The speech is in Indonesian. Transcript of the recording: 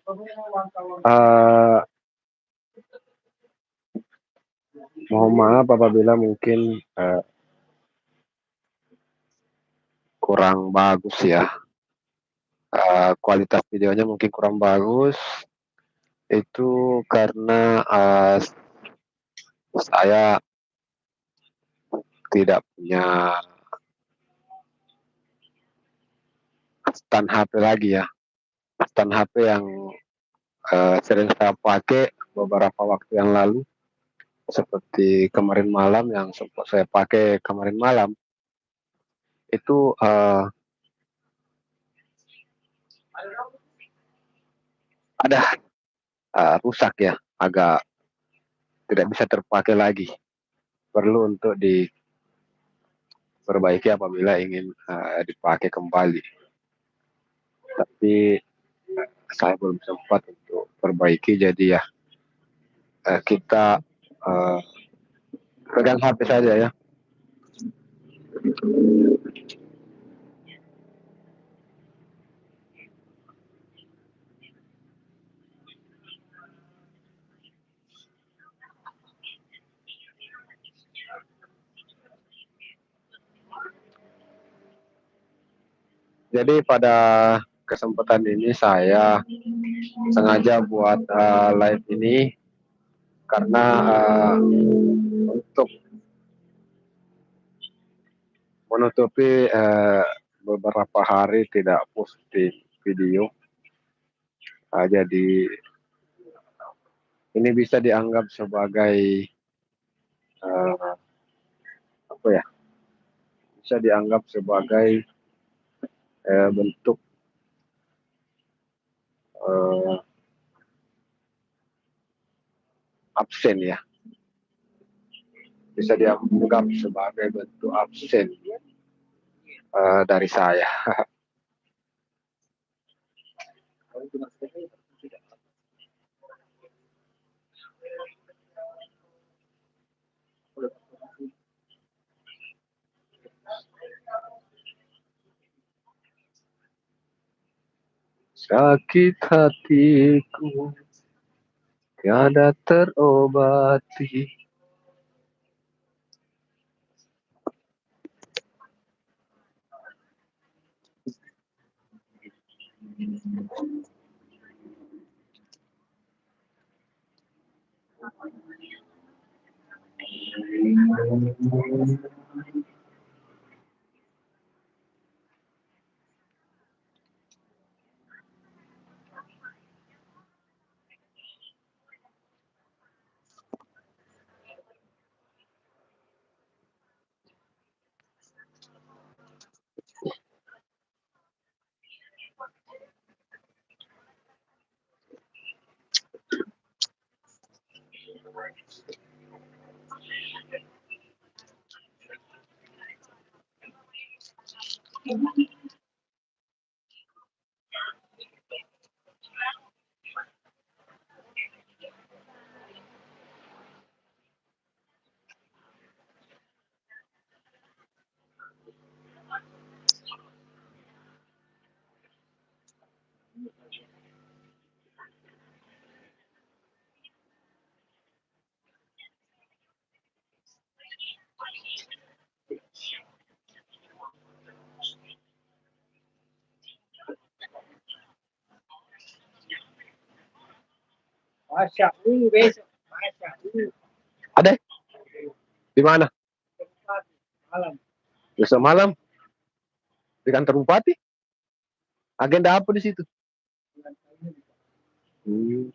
Eee, Mohon maaf apabila mungkin, kurang bagus ya, kualitas videonya mungkin kurang bagus, itu karena, saya tidak punya stan HP lagi ya, stan HP yang, sering saya pakai beberapa waktu yang lalu, seperti kemarin malam yang sempat saya pakai kemarin malam, itu, ada, rusak ya, agak tidak bisa terpakai lagi, perlu untuk diperbaiki apabila ingin, dipakai kembali. Tapi, saya belum sempat untuk perbaiki jadi ya, kita, eee, pegang HP saja ya. Jadi pada kesempatan ini saya sengaja buat, live ini karena, untuk menutupi, beberapa hari tidak posting video, jadi ini bisa dianggap sebagai, eee, apa ya, bisa dianggap sebagai, bentuk, eee, absen ya, bisa dianggap sebagai bentuk absen, dari saya. Sakit hatiku tiada terobati. Ada? Di mana? Besok malam di kantor bupati? Agenda apa di situ? Hmm.